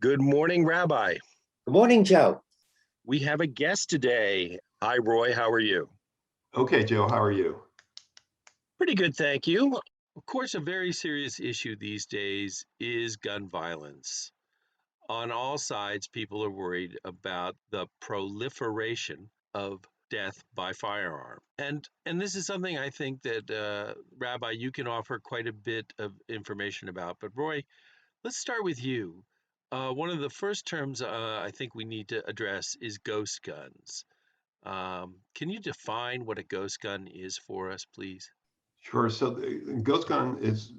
Good morning, Rabbi. Good morning, Joe. We have a guest today. Hi, Roy. How are you? Okay, Joe, how are you? Pretty good, thank you. Of course, a very serious issue these days is gun violence. On all sides, people are worried about the proliferation of death by firearm. And this is something I think that, Rabbi, you can offer quite a bit of information about. But Roy, let's start with you. One of the first terms I think we need to address is ghost guns. Can you define what a ghost gun is for us, please? Sure. So the ghost gun is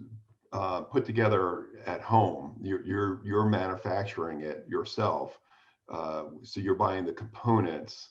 put together at home. You're manufacturing it yourself. So you're buying the components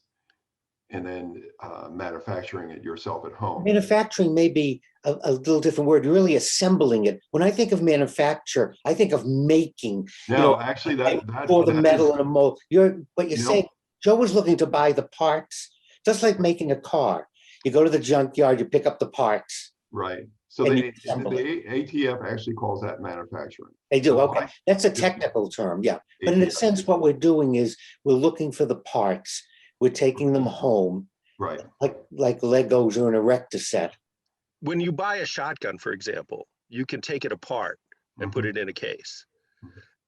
and then manufacturing it yourself at home. Manufacturing may be a little different word. You're really assembling it. When I think of manufacture, I think of making. No, actually, that for the that metal is, in a mold. But you're you saying know, Joe was looking to buy the parts, just like making a car. You go to the junkyard, you pick up the parts, right. So and you the assemble it. ATF actually calls that manufacturing. They do. So Okay, that's a technical term, yeah. But in a ATF, sense, what we're doing is we're looking for the parts. We're taking them home, right. like Legos or an erector set. When you buy a shotgun, for example, you can take it apart and put it in a case.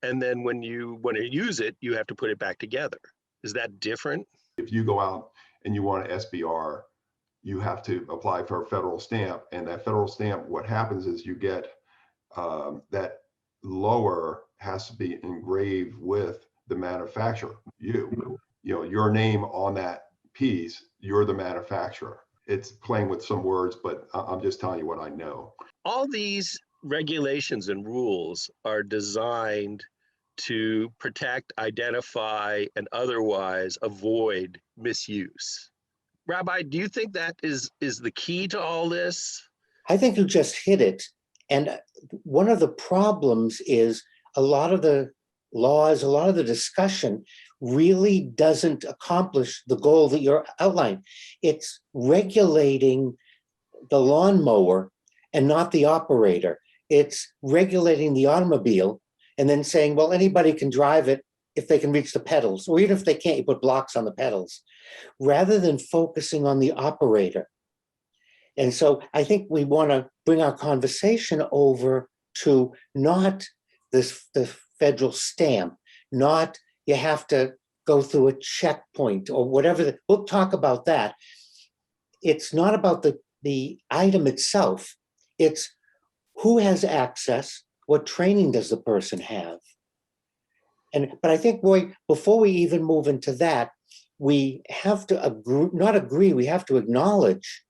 And then when you use it, you have to put it back together. Is that different? If you go out and you want an SBR, you have to apply for a federal stamp, and that federal stamp, what happens is you get that lower has to be engraved with the manufacturer. You know your name on that piece. You're the manufacturer. It's playing with some words, but I'm just telling you what I know. All these regulations and rules are designed to protect, identify, and otherwise avoid misuse. Rabbi, do you think that is the key to all this? I think you just hit it. And one of the problems is a lot of the laws, a lot of the discussion really doesn't accomplish the goal that you're outlining. It's regulating the lawnmower and not the operator. It's regulating the automobile and then saying, well, anybody can drive it if they can reach the pedals, or even if they can't, you put blocks on the pedals, rather than focusing on the operator. And so I think we want to bring our conversation over to not the federal stamp, not you have to go through a checkpoint or whatever. We'll talk about that. It's not about the item itself. It's who has access, what training does the person have? But I think, Roy, before we even move into that, we have to we have to acknowledge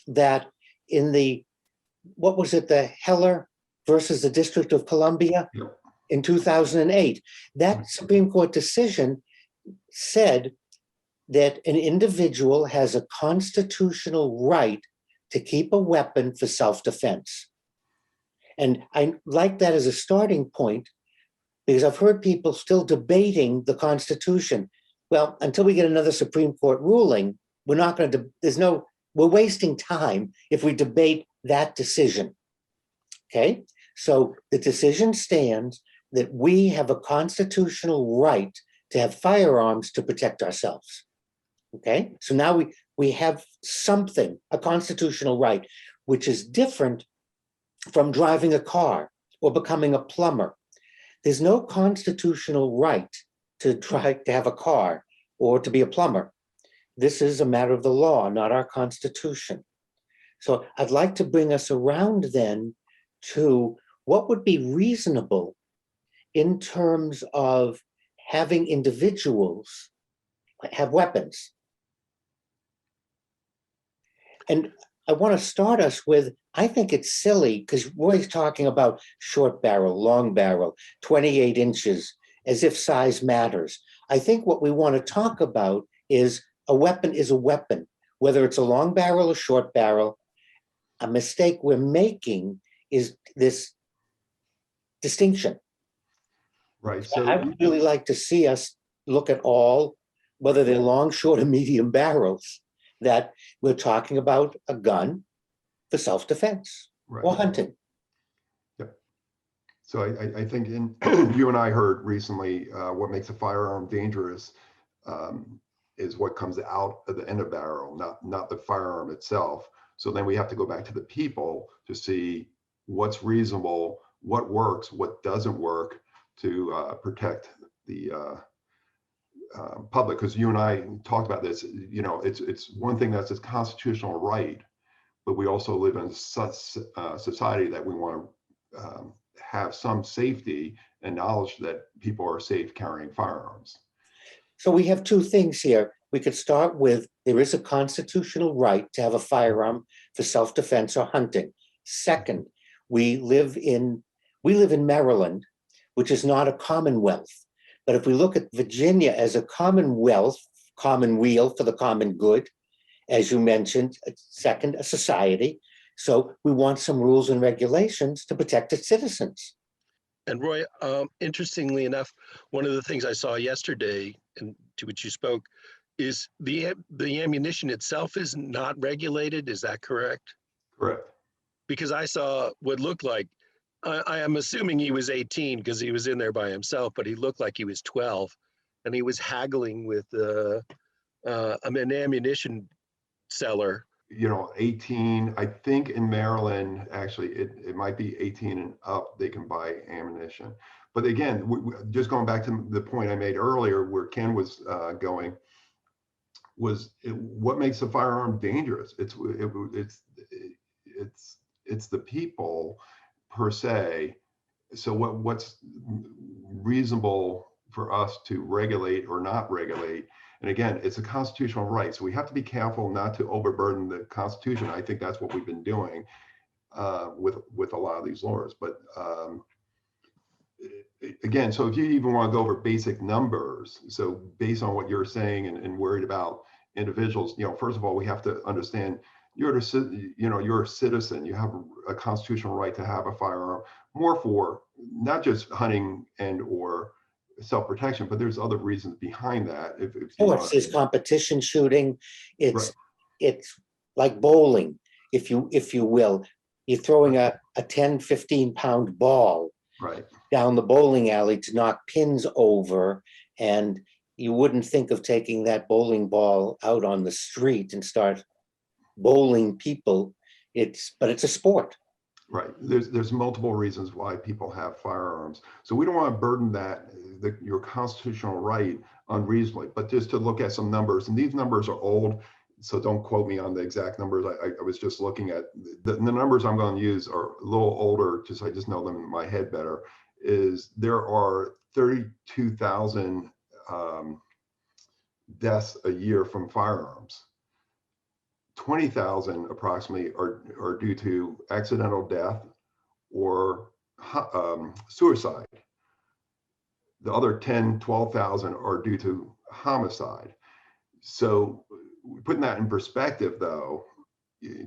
that in the Heller versus the District of Columbia in 2008, that Supreme Court decision said that an individual has a constitutional right to keep a weapon for self-defense. And I like that as a starting point, because I've heard people still debating the Constitution. Well, until we get another Supreme Court ruling, we're not going to, we're wasting time if we debate that decision. Okay? So the decision stands that we have a constitutional right to have firearms to protect ourselves. Okay? So now we have something, a constitutional right, which is different from driving a car or becoming a plumber. There's no constitutional right to try to have a car or to be a plumber. This is a matter of the law, not our Constitution. So I'd like to bring us around then to what would be reasonable in terms of having individuals have weapons. And I want to start us with, I think it's silly because Roy's talking about short barrel, long barrel, 28 inches, as if size matters. I think what we want to talk about is a weapon is a weapon, whether it's a long barrel or short barrel. A mistake we're making is this distinction. Right. So I would really like to see us look at all, whether they're long, short, or medium barrels, that we're talking about a gun for self-defense or hunting. Yep. So I think you and I heard recently what makes a firearm dangerous is what comes out of the end of the barrel, not the firearm itself. So then we have to go back to the people to see what's reasonable, what works, what doesn't work to protect the public. Because you and I talked about this, you know, it's one thing that's a constitutional right, but we also live in such society that we want to have some safety and knowledge that people are safe carrying firearms. So we have two things here. We could start with there is a constitutional right to have a firearm for self-defense or hunting. Second, we live in Maryland, which is not a commonwealth. But if we look at Virginia as a commonwealth, commonweal for the common good, as you mentioned, second, a society. So we want some rules and regulations to protect its citizens. And Roy, interestingly enough, one of the things I saw yesterday, and to which you spoke, is the ammunition itself is not regulated. Is that correct? Correct. Because I saw what looked like, I am assuming he was 18 because he was in there by himself, but he looked like he was 12, and he was haggling with an ammunition seller. You know, 18, I think in Maryland, actually, it might be 18 and up, they can buy ammunition. But again, just going back to the point I made earlier where Ken was going, what makes a firearm dangerous? It's the people per se. So what's reasonable for us to regulate or not regulate? And again, it's a constitutional right. So we have to be careful not to overburden the Constitution. I think that's what we've been doing with a lot of these laws. But again, so if you even want to go over basic numbers, so based on what you're saying and worried about individuals, you know, first of all, we have to understand you're a citizen. You have a constitutional right to have a firearm, more for not just hunting and or self-protection, but there's other reasons behind that. There's competition shooting. It's right. It's like bowling, if you will. You're throwing a 10, 15-pound ball Right. down the bowling alley to knock pins over, and you wouldn't think of taking that bowling ball out on the street and start bowling people. But it's a sport. Right. There's multiple reasons why people have firearms. So we don't want to burden your constitutional right unreasonably, but just to look at some numbers, and these numbers are old, so don't quote me on the exact numbers. I was just looking at the numbers I'm going to use are a little older, I just know them in my head better, is there are 32,000 deaths a year from firearms. 20,000 approximately are due to accidental death or suicide. The other 10, 12,000 are due to homicide. So putting that in perspective though,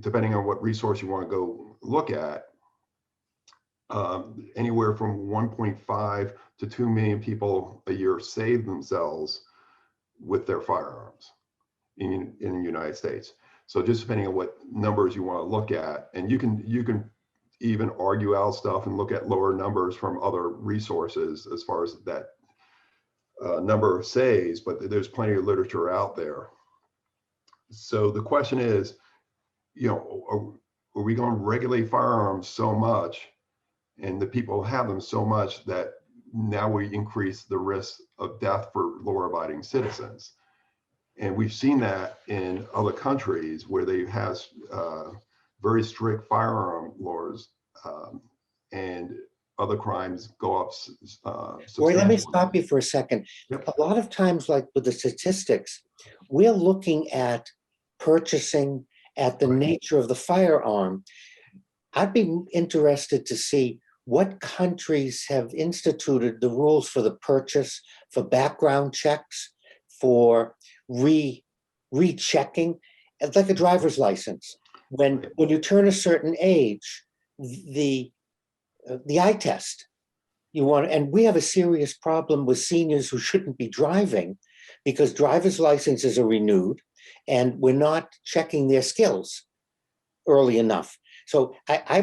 depending on what resource you want to go look at, anywhere from 1.5 to 2 million people a year save themselves with their firearms in the United States. So just depending on what numbers you want to look at, and you can even argue out stuff and look at lower numbers from other resources as far as that number of saves, but there's plenty of literature out there. So the question is, you know, are we going to regulate firearms so much and the people have them so much that now we increase the risk of death for law-abiding citizens? And we've seen that in other countries where they have very strict firearm laws, and other crimes go up. Roy, let me stop you for a second. Yep. A lot of times, like with the statistics, we're looking at purchasing, at the nature of the firearm. I'd be interested to see what countries have instituted the rules for the purchase, for background checks, for rechecking. It's like a driver's license. When you turn a certain age, the eye test, and we have a serious problem with seniors who shouldn't be driving because driver's licenses are renewed and we're not checking their skills early enough. So I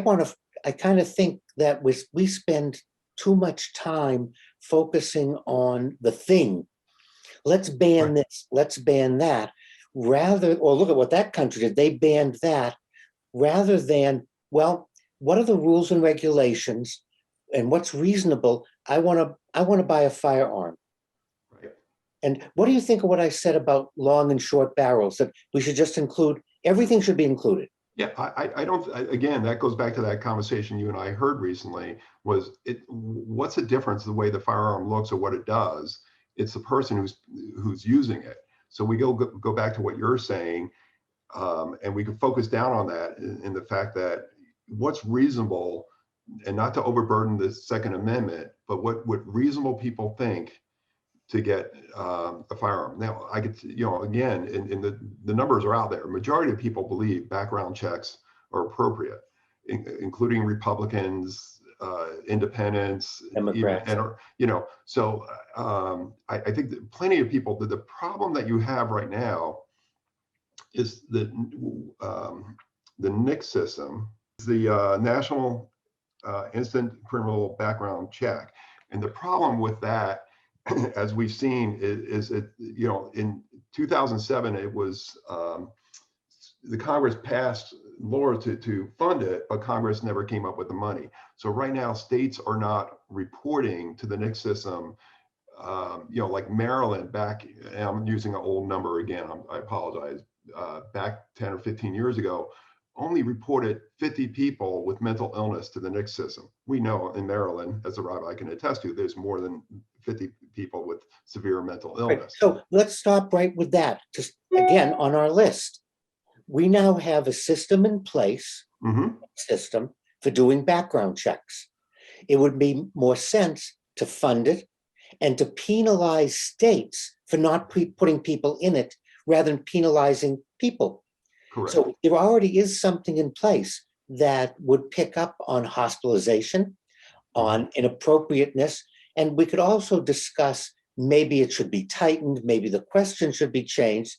kind of think that we spend too much time focusing on the thing. Let's ban this, let's ban that, or look at what that country did. They banned that rather than, well, what are the rules and regulations and what's reasonable? I want to buy a firearm. Right. And what do you think of what I said about long and short barrels, that we should just include, everything should be included? Yeah, I don't, again, that goes back to that conversation you and I heard recently, what's the difference the way the firearm looks or what it does? It's the person who's using it. So we go back to what you're saying, and we can focus down on that in the fact that what's reasonable, and not to overburden the Second Amendment, but what reasonable people think to get a firearm. Now, I could, again, in the numbers are out there. Majority of people believe background checks are appropriate, including Republicans, independents, Democrats. So I think that plenty of people. The problem that you have right now is the NICS system, the National Instant Criminal Background Check, and the problem with that, as we've seen, is it, in 2007, it was the Congress passed laws to fund it, but Congress never came up with the money. So right now, states are not reporting to the NICS system. Like Maryland back, and I'm using an old number again, I apologize, back 10 or 15 years ago, only reported 50 people with mental illness to the NICS system. We know in Maryland, as a rabbi can attest to, there's more than 50 people with severe mental illness. Right. So let's stop right with that. Just again, on our list, we now have a system in place, system for doing background checks. It would make more sense to fund it and to penalize states for not putting people in it rather than penalizing people. Correct. So there already is something in place that would pick up on hospitalization, on inappropriateness, and we could also discuss maybe it should be tightened, maybe the question should be changed.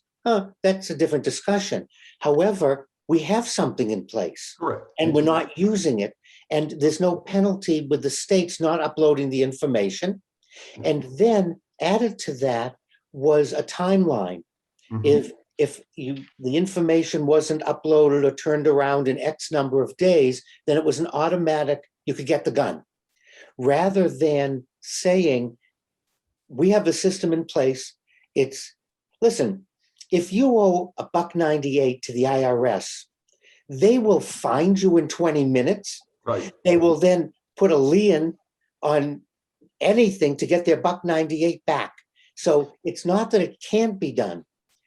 That's a different discussion. However, we have something in place. Correct. And we're not using it. And there's no penalty with the states not uploading the information. And then added to that was a timeline. If the information wasn't uploaded or turned around in X number of days, then it was an automatic, you could get the gun. Rather than saying, we have the system in place, listen, if you owe $1.98 to the IRS, they will find you in 20 minutes. Right. They will then put a lien on anything to get their $1.98 back. So it's not that it can't be done.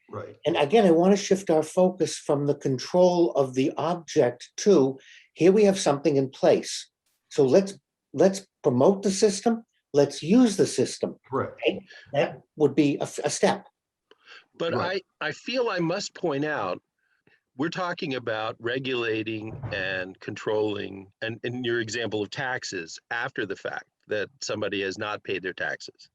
Right. And again, I want to shift our focus from the control of the object to, here we have something in place. So let's promote the system. Let's use the system. Correct. Right? That would be a step. But I feel I must point out, we're talking about regulating and controlling, and in your example of taxes after the fact that somebody has not paid their taxes.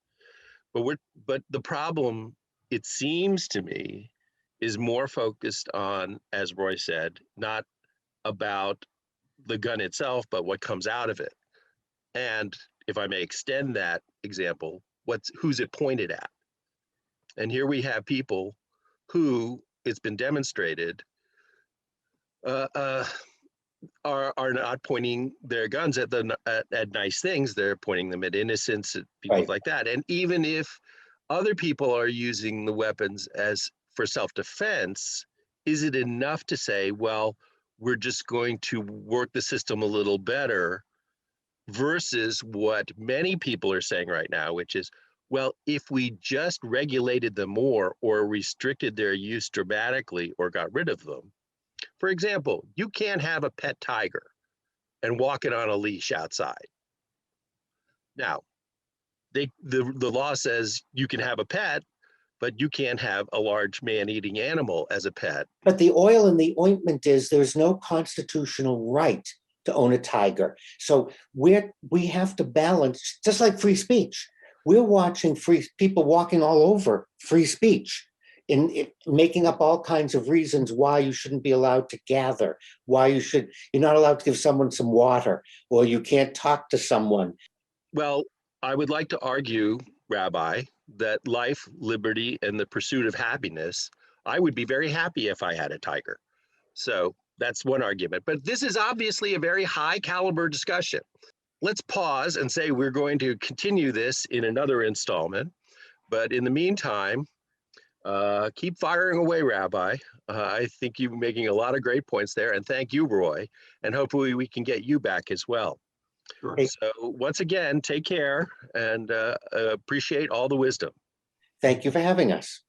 But the problem, it seems to me, is more focused on, as Roy said, not about the gun itself, but what comes out of it. And if I may extend that example, who's it pointed at? And here we have people who, it's been demonstrated, are not pointing their guns at nice things. They're pointing them at innocents, at people like that. And even if other people are using the weapons as for self-defense, is it enough to say, well, we're just going to work the system a little better, versus what many people are saying right now, which is, well, if we just regulated them more or restricted their use dramatically or got rid of them. For example, you can't have a pet tiger and walk it on a leash outside. Now, the law says you can have a pet, but you can't have a large man-eating animal as a pet. But the oil in the ointment is there's no constitutional right to own a tiger. So we have to balance, just like free speech. We're watching people walking all over free speech, in making up all kinds of reasons why you shouldn't be allowed to gather, why you're not allowed to give someone some water, or you can't talk to someone. Well, I would like to argue, Rabbi, that life, liberty, and the pursuit of happiness, I would be very happy if I had a tiger. So that's one argument. But this is obviously a very high caliber discussion. Let's pause and say we're going to continue this in another installment. But in the meantime, keep firing away, Rabbi. I think you're making a lot of great points there. And thank you, Roy. And hopefully we can get you back as well. Sure. Hey, So once again, take care and appreciate all the wisdom. thank you for having us.